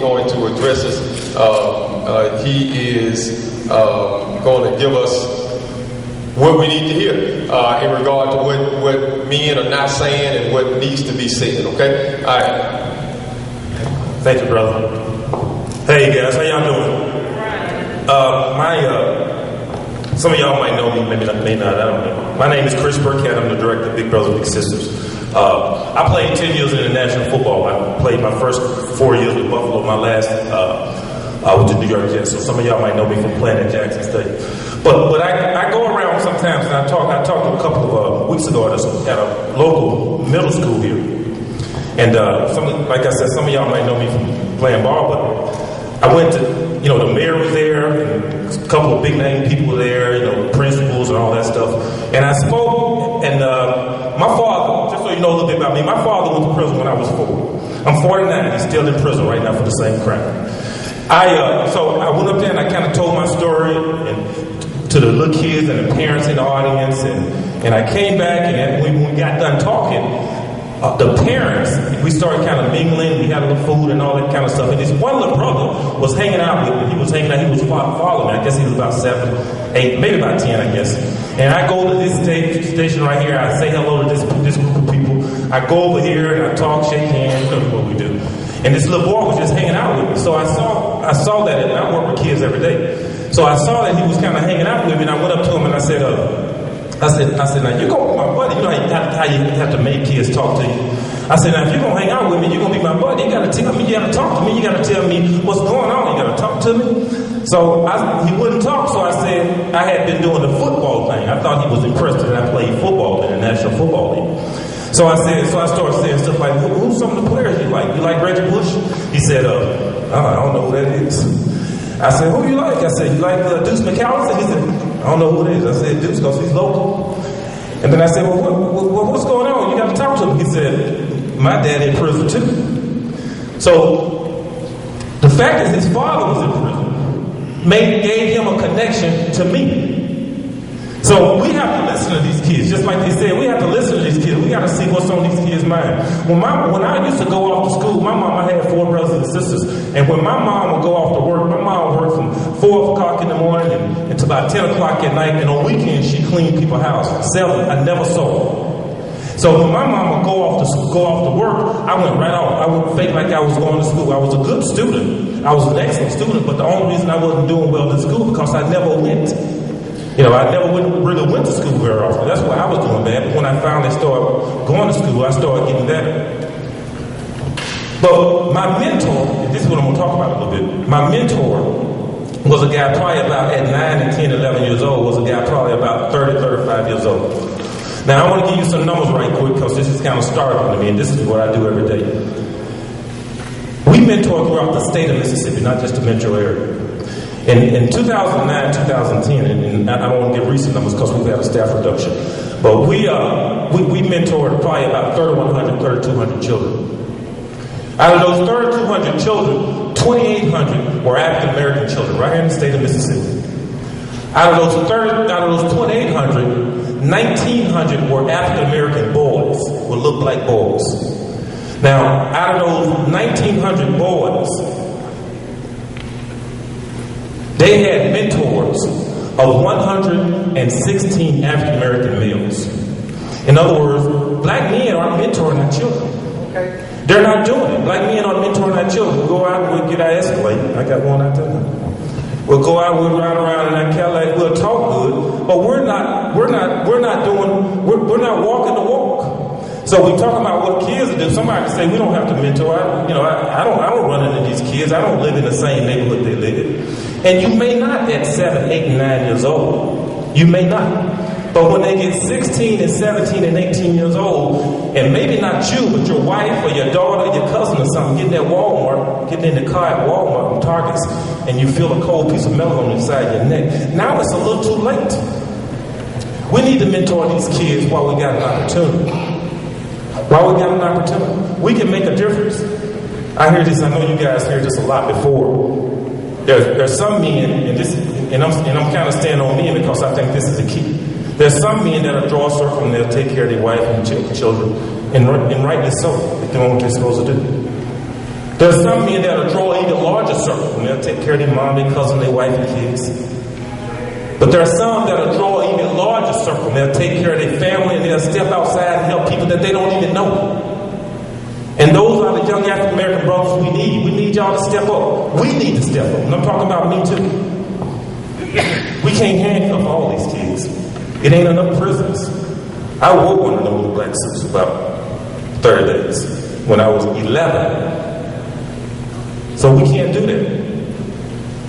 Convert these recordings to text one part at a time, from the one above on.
going to address us. He is going to give us what we need to hear in regard to what men are not saying and what needs to be said. Okay? All right. Thank you, brother. Hey guys, how y'all doing? Some of y'all might know me, maybe not, may not, I don't know. My name is Chris Burkett. I'm the director of Big Brothers Big Sisters. I played 10 years in international football. I played my first 4 years with Buffalo. My last with the New York Jets. So some of y'all might know me from playing at Jackson State. But I go around sometimes and I talked to a couple of weeks ago at a local middle school here. And like I said, some of y'all might know me from playing ball, but I went to, the mayor was there, and a couple of big name people were there, principals and all that stuff. And I spoke, and my father, just so you know a little bit about me, my father went to prison when I was 4. I'm 49, he's still in prison right now for the same crime. So I went up there and I kind of told my story to the little kids and the parents in the audience, and I came back, and when we got done talking, the parents, we started kind of mingling, we had a little food and all that kind of stuff, and this one little brother was hanging out with me. He was following me. I guess he was about 7, 8, maybe about 10, I guess. And I go to this station right here, I say hello to this group of people. I go over here and I talk, shake hands, what we do. And this little boy was just hanging out with me. So I saw that, and I work with kids every day. So I saw that he was kind of hanging out with me, and I went up to him and I said, now you go with my buddy. You know how you have to make kids talk to you. I said, now if you're going to hang out with me, you're going to be my buddy. You got to tell me, you got to talk to me. You got to tell me what's going on. You got to talk to me. So he wouldn't talk, so I said I had been doing the football thing. I thought he was impressed that I played football in the National Football League. So I started saying stuff like, who's some of the players you like? You like Reggie Bush? He said, I don't know who that is. I said, who you like? I said, you like Deuce McAllister? He said, I don't know who it is. I said, Deuce, because he's local. And then I said, well, what's going on? You got to talk to him. He said, my dad in prison too. So the fact that his father was in prison gave him a connection to me. So we have to listen to these kids. Just like they said, we have to listen to these kids. We got to see what's on these kids' mind. When I used to go off to school, my mom, I had 4 brothers and sisters. And when my mom would go off to work, my mom would work from 4 o'clock in the morning until about 10 o'clock at night. And on weekends, she cleaned people's house. Seldom. I never saw her. So when my mom would go off to work, I went right off. I would fake like I was going to school. I was a good student. I was an excellent student. But the only reason I wasn't doing well in school because I never went. I never really went to school very often. That's why I was doing bad. But when I finally started going to school, I started getting better. But my mentor, and this is what I'm going to talk about a little bit. My mentor was a guy probably about at 9 and 10, 11 years old, was a guy probably about 30, 35 years old. Now, I want to give you some numbers right quick because this is kind of startling to me, and this is what I do every day. We mentor throughout the state of Mississippi, not just the metro area. In 2009, 2010, and I don't want to give recent numbers because we've had a staff reduction, but we mentored probably about 3,100, 3,200 children. Out of those 3,200 children, 2,800 were African American children right here in the state of Mississippi. Out of those 2,800, 1,900 were African American boys, were little black boys. Now, out of those 1,900 boys, they had mentors of 116 African American males. In other words, black men aren't mentoring their children. Okay. They're not doing it. Black men aren't mentoring their children. We'll go out and we'll get our Escalade. I got one out there now. We'll go out, we'll ride around in our Cadillac, we'll talk good, but we're not walking the walk. So we talk about what kids do. Somebody can say we don't have to mentor. I don't run into these kids. I don't live in the same neighborhood they live in. And you may not at 7, 8, and 9 years old. You may not. But when they get 16 and 17 and 18 years old, and maybe not you, but your wife or your daughter or your cousin or something, getting in the car at Walmart or Targets, and you feel a cold piece of metal on the side of your neck. Now it's a little too late. We need to mentor these kids while we got an opportunity. We can make a difference. I hear this, I know you guys hear this a lot before. There's some men, and I'm kind of standing on men because I think this is the key. There's some men that are draw a circle and they'll take care of their wife and children, and rightly so, if they're doing what they're supposed to do. There's some men that are draw either take care of their mom, their cousin, their wife, and kids. But there are some that'll draw an even larger circle. They'll take care of their family and they'll step outside and help people that they don't even know. And those are the young African American brothers we need. We need y'all to step up. We need to step up. And I'm talking about me too. We can't handcuff all these kids. It ain't enough prisons. I wore one of those little black suits about 30 days when I was 11. So we can't do that.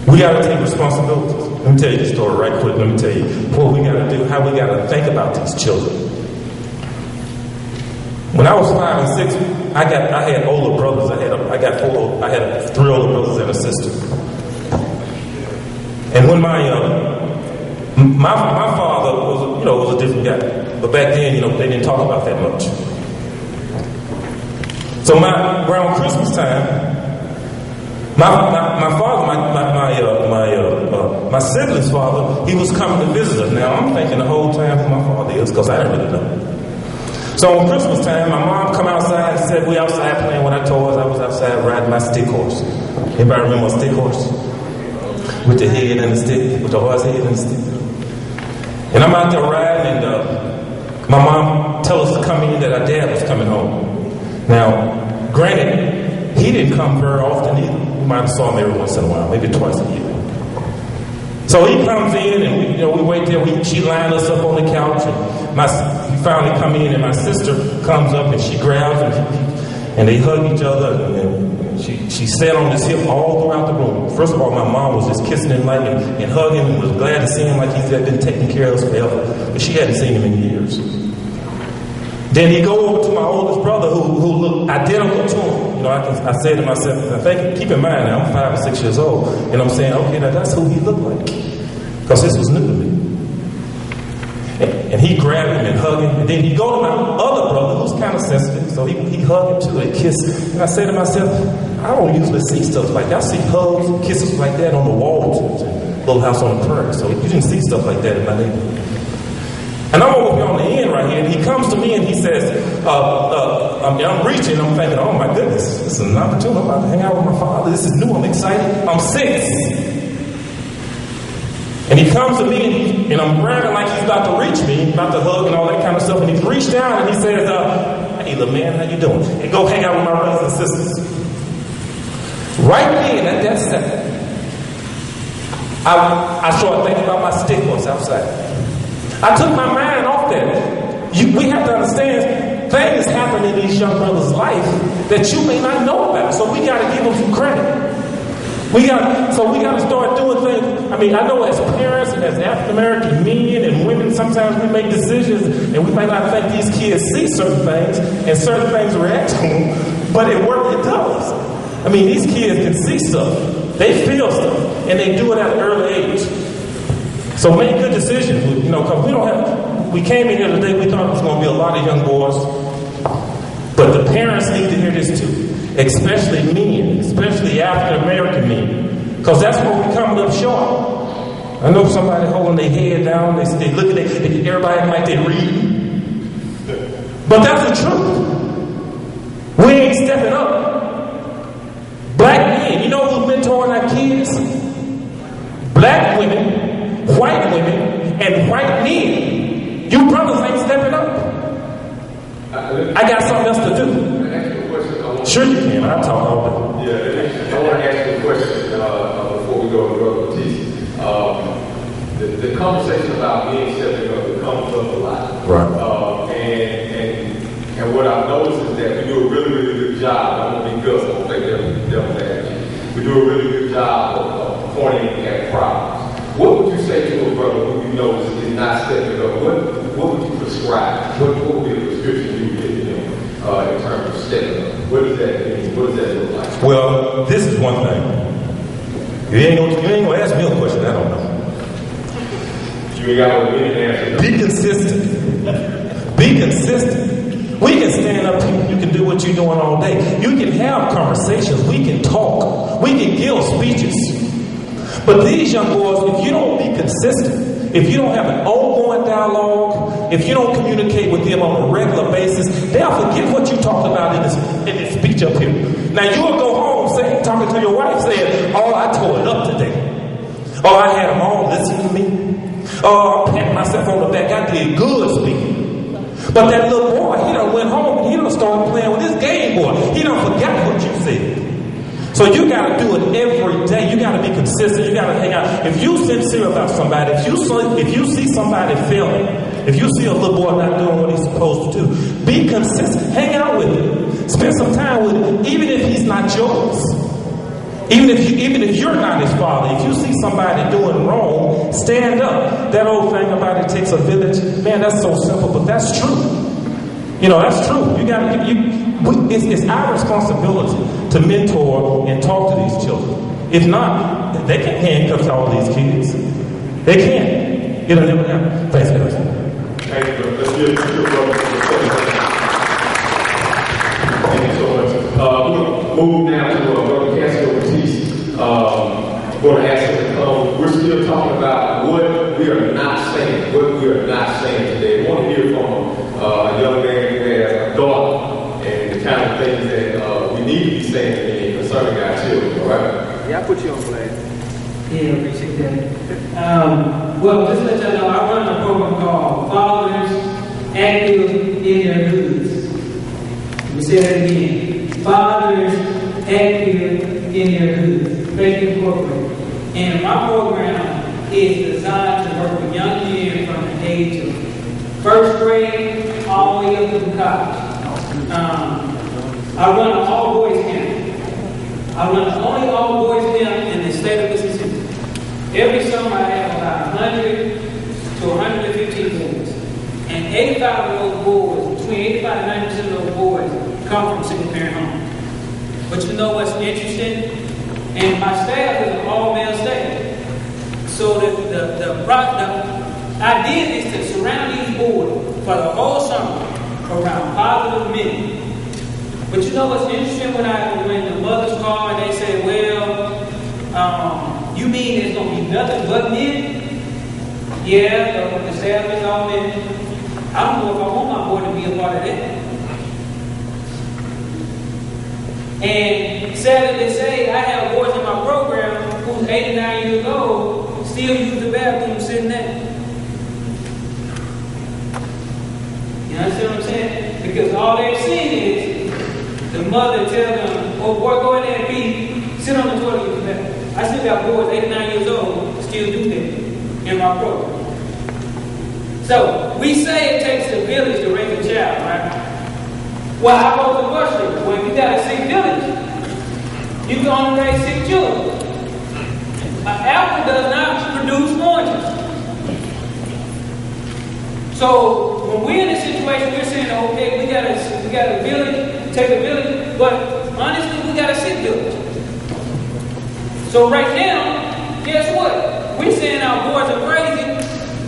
We got to take responsibility. Let me tell you the story right quick. Let me tell you what we got to do, how we got to think about these children. When I was 5 and 6, I had older brothers. I had 3 older brothers and a sister. And when my father was a different guy, but back then, they didn't talk about that much. So around Christmas time, my father, my sibling's father, he was coming to visit us. Now I'm thinking the whole time who my father is, because I didn't really know. So on Christmas time, my mom come outside and said, we outside playing. When I told her I was outside riding my stick horse. Anybody remember a stick horse? With the head and the stick, with the horse head and the stick. And I'm out there riding, and my mom told us to come in that our dad was coming home. Now, granted, he didn't come very often either. We might have saw him every once in a while, maybe twice a year. So he comes in, and we wait there. She lined us up on the couch, and he finally come in, and my sister comes up, and she grabs him, and they hug each other, and she sat on his hip all throughout the room. First of all, my mom was just kissing him and hugging him, and was glad to see him like he's been taking care of us forever. But she hadn't seen him in years. Then he go over to my oldest brother who looked identical to him. I said to myself, keep in mind now, I'm 5 or 6 years old, and I'm saying, okay, now that's who he looked like. Because this was new to me. And he grabbed him and hugged him. And then he go to my other brother, who's kind of sensitive, so he hugged him too and kissed. And I said to myself, I don't usually see stuff like that. I see hugs and kisses like that on the walls in Little House on the Prairie. So you didn't see stuff like that in my neighborhood. And I'm over here on the end right here, and he comes to me and he says, I'm reaching, I'm thinking, oh my goodness, this is an opportunity. I'm about to hang out with my father. This is new, I'm excited. I'm 6. And he comes to me, and I'm grabbing like he's about to reach me, about to hug and all that kind of stuff. And he's reached down and he says, hey, little man, how you doing? And go hang out with my brothers and sisters. Right then, at that second, I started thinking about my stick horse outside. I took my mind off that. We have to understand things happen in these young brothers' life that you may not know about. So we got to give them some credit. We got to start doing things. I mean, I know as parents and as African American men and women, sometimes we make decisions and we might not think these kids see certain things and certain things react to them, but it does. I mean, these kids can see stuff, they feel stuff, and they do it at an early age. So make good decisions, because we came in here today, we thought it was going to be a lot of young boys, but the parents need to hear this too. Especially men, especially African American men, because that's where we're coming up short. I know somebody holding their head down, they look at everybody acting like they're reading. But that's the truth. We ain't stepping up. Black men, you know who's mentoring our kids? Black women, white women, and white men. You brothers ain't stepping up. I got something else to do. Sure you can. I'll talk all day. Yeah, I want to ask you a question before we go to Brother Batiste. The conversation about being stepping up comes up a lot. Right. And what I've noticed is that we do a really, really good job. I won't be good, I won't think they'll bad. We do a really good job of pointing at problems. What would you say to a brother who you know is not stepping up? What would you prescribe? What would be a prescription you would give him in terms of stepping up? What does that mean? What does that look like? Well, this is one thing. You ain't gonna ask me a question I don't know. You ain't got to get an answer. Be consistent. Be consistent. We can stand up here. You can do what you're doing all day. You can have conversations. We can talk. We can give speeches. But these young boys, if you don't be consistent, if you don't have an ongoing dialogue, if you don't communicate with them on a regular basis, they'll forget what you talked about in this speech up here. Now you'll go home talking to your wife saying, oh, I tore it up today. Oh, I had them all listening to me. Oh, I patted myself on the back. I did good speaking. But that little boy, he done went home and he done started playing with his Game Boy. He done forgot what you said. So you got to do it every day. You got to be consistent. You got to hang out. If you sincere about somebody, if you see somebody failing, if you see a little boy not doing what he's supposed to do, be consistent. Hang out with him. Spend some time with him, even if he's not yours. Even if you're not his father, if you see somebody doing wrong, stand up. That old thing about it takes a village, man, that's so simple, but that's true. You know, that's true. It's our responsibility to mentor and talk to these children. If not, they can't handcuff all these kids. They can't. It'll never happen. Thanks, guys. Thank you. Let's give your brother Thank you so much. We're going to move now to Brother Cassio Batiste. I'm going to ask him to come. We're still talking about what we are not saying. What we are not saying today. I want to hear from a young man who has a daughter and the kind of things that we need to be saying concerning our children, all right? Yeah, I put you on blast. Yeah, appreciate that. Well, just to let y'all know, I run a program called Fathers Active in Their Hoods. Let me say that again. Fathers Active in Their Hoods. Faith Incorporated. And my program is designed to work with young men from the age of first grade all the way up to college. I run an all-boys camp. I run the only all-boys camp in the state of Mississippi. Every summer I have about 100 to 115 boys. And 85 of those boys, between 85 and 90% of those boys, come from single-parent homes. But you know what's interesting? And my staff is an all-male staff. So the idea is to surround these boys for the whole summer around positive men. But you know what's interesting when the mothers call and they say, well, you mean there's going to be nothing but men? Yeah, the staff is all men. I don't know if I want my boy to be a part of that. And sadly to say, I have boys in my program who's 89 years old, still use the bathroom sitting there. You understand what I'm saying? Because all they've seen is the mother tell them, oh boy, go in there and pee, sit on the toilet with the bathroom. I still got boys 89 years old still do that in my program. So we say it takes a village to raise a child, right? Well, I pose the question, well, if you got a sick village, you can only raise 6 children. An apple does not produce oranges. So when we're in this situation, we're saying, okay, we got a village, take a village, but honestly, we got a sick village. So right now, guess what? We're saying our boys are crazy,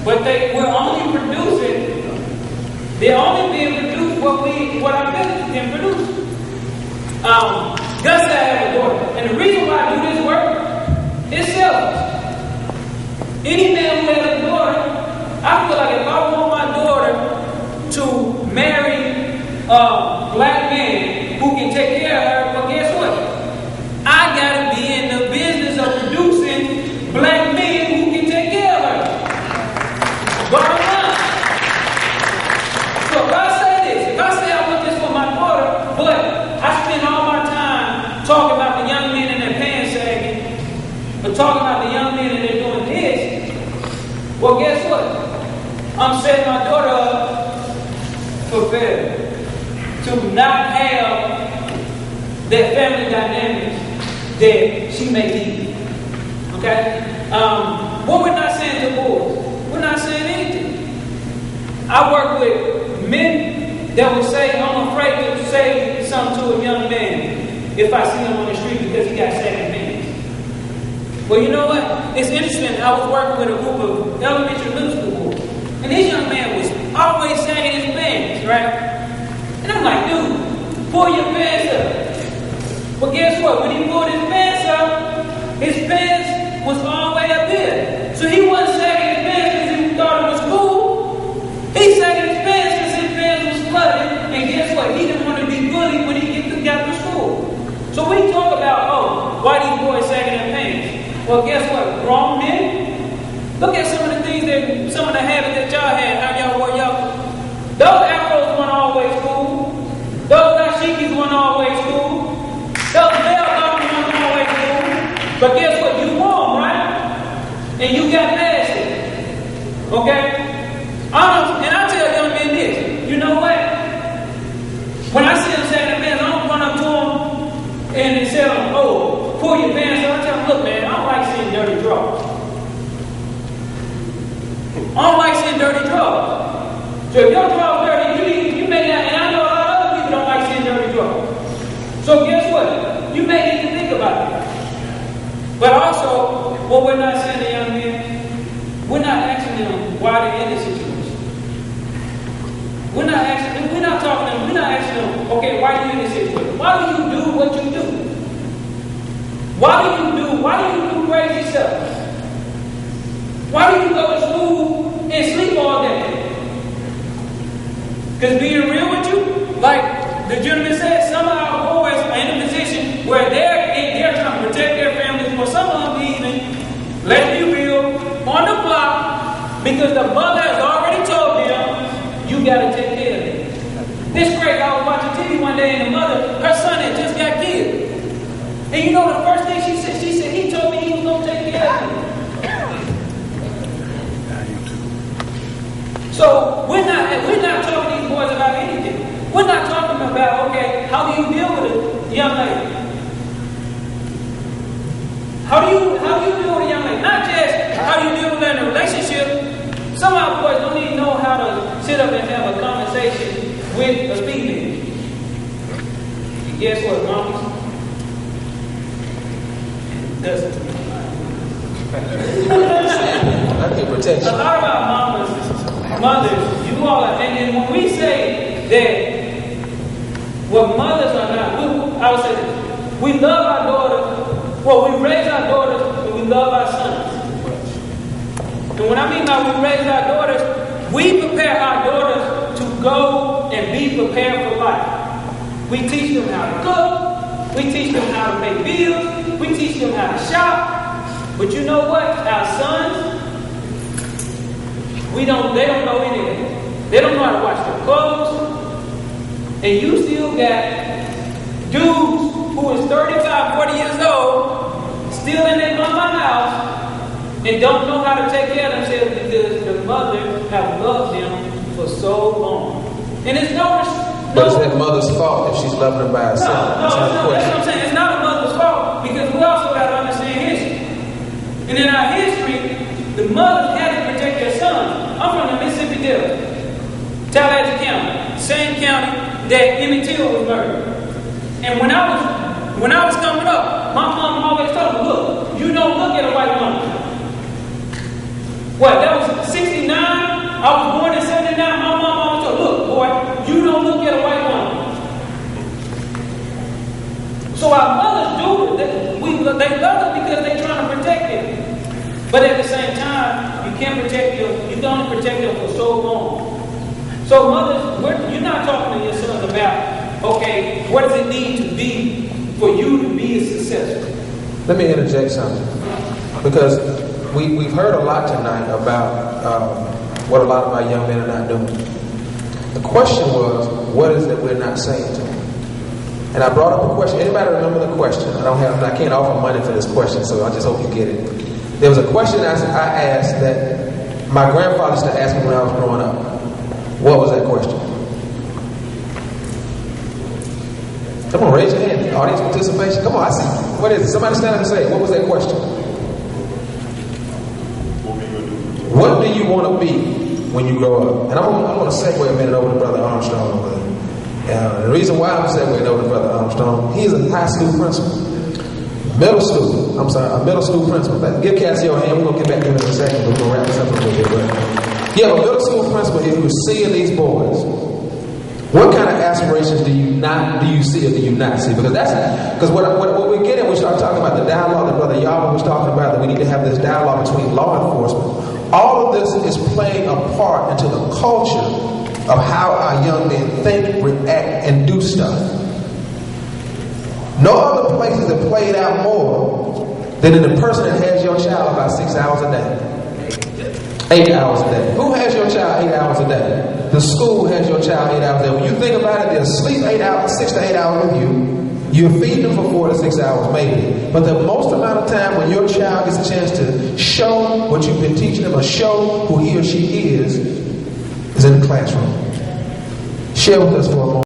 but we're only producing, they're only being produced what our village can produce. Gus said I have a daughter. And the reason why I do this work is selfish. Any man who has a daughter, I feel like if I want my daughter to marry a black man who can take care of her, well, guess what? I gotta be in the business of producing black men who can take care of her. Bottom line. So if I say I want this for my daughter, but I spend all my time talking about the young men in their pants sagging, but talking about the young men and they're doing this, well, guess what? I'm setting my daughter up for failure. To not have that family dynamics that she may need. Okay? What we're not saying to boys, we're not saying anything. I work with men that will say, I'm afraid to say something to a young man if I see him on the street because he got second bands. Well, you know what? It's interesting. I was working with a group of elementary middle school boys, and this young man was always sagging his pants, right? And I'm like, dude, pull your pants up. But guess what? When he pulled his pants was all the way up here. So he wasn't sagging his pants because he thought it was cool. He sagging his pants because his pants was flooded. And guess what? He didn't want to be bullied when he got to school. So we talk about, Well, guess what? Grown men, look at some of the things that, some of the habits that y'all had, how y'all were young. Those afros weren't always cool. Those dashikis weren't always cool. Those bell bottoms weren't always cool. But guess what? You wore them, right? And you got nasty. Okay? And I tell young men this. You know what? When I see them saying that, man, I don't run up to them and tell them, oh, pull your pants up. I tell them, look, man, I don't like seeing dirty drawers. I don't like seeing dirty drawers. So if your drawers dirty, you may not, and I know a lot of other people don't like seeing dirty drawers. So guess what? You may need to think about it. But also, what we're not saying to young men, we're not asking them why they're in this situation. We're not asking them, okay, why are you in this situation? Why do you do what you do? Why do you do crazy stuff? Why do you go to school and sleep all day? Because being real with you, like the gentleman said, some of our boys are in a position where they're trying to protect their families, or some of them even, let's be real, on the block, because the mother has already told them, you got to take care of it. This crazy, I was watching TV one day, and the mother, her son had just got killed. And you know the first thing she said, he told me he was going to take care of me. So we're not talking to these boys about anything. We're not talking about, okay, how do you deal with a young lady? How do you deal with a young lady? Not just how do you deal with her in a relationship. Some of our boys don't even know how to sit up and have a conversation with a female. And guess what, mamas? I can protect you. A lot of our mothers, you all are, and when we say that what mothers are not, I would say this, we love our daughters, well, we raise our daughters, but we love our sons. And what I mean by we raise our daughters, we prepare our daughters to go and be prepared for life. We teach them how to cook, we teach them how to pay bills, we teach them how to shop. But you know what? Our sons, they don't know anything. They don't know how to wash their clothes. And you still got dudes who is 35, 40 years old, still in their mama's house, and don't know how to take care of themselves because the mother have loved them for so long. And it's But it's that mother's fault if she's loving them by herself. No, that's what I'm saying. It's not a mother's fault because we also got to understand history. And in our history, the mothers had to protect their sons. I'm from the Mississippi Delta, Tallahatchie County, same county that Emmett Till was murdered. And when I was coming up, my mom always told me, look, you don't look at a white woman. What, that was 69? I was born in 79. My mom always told me, look, boy, you don't look at a white woman. So our mothers do it. They love them because they're trying to protect them. But at the same time, you can't protect them. You can only protect them for so long. So mothers, you're not talking to your sons about, okay, what does it need to be for you to be successful? Let me interject something. Because we've heard a lot tonight about what a lot of our young men are not doing. The question was, what is it we're not saying to them? And I brought up a question. Anybody remember the question? I can't offer money for this question, so I just hope you get it. There was a question I asked that my grandfather used to ask me when I was growing up. What was that question? Come on, raise your hand. Audience participation. Come on, I see. What is it? Somebody stand up and say it. What was that question? What do you want to be when you grow up? And I'm going to segue a minute over to Brother Armstrong. The reason why I'm segueing over to Brother Armstrong, he's a high school principal. A middle school principal. Give Cassie your hand. We're going to get back to him in a second. We're going to wrap this up a little bit. But you have a middle school principal here who's seeing these boys. What kind of aspirations do you see or do you not see? Because what we're getting, we start talking about the dialogue that Brother Yahweh was talking about, that we need to have this dialogue between law enforcement. All of this is playing a part into the culture of how our young men think, react, and do stuff. No other places have played out more than in the person that has your child about 6 hours a day. 8 hours a day. Who has your child 8 hours a day? The school has your child 8 hours a day. When you think about it, they're asleep 6 to 8 hours with you. You're feeding them for 4 to 6 hours maybe. But the most amount of time when your child gets a chance to show what you've been teaching them or show who he or she is in the classroom. Share with us for a moment.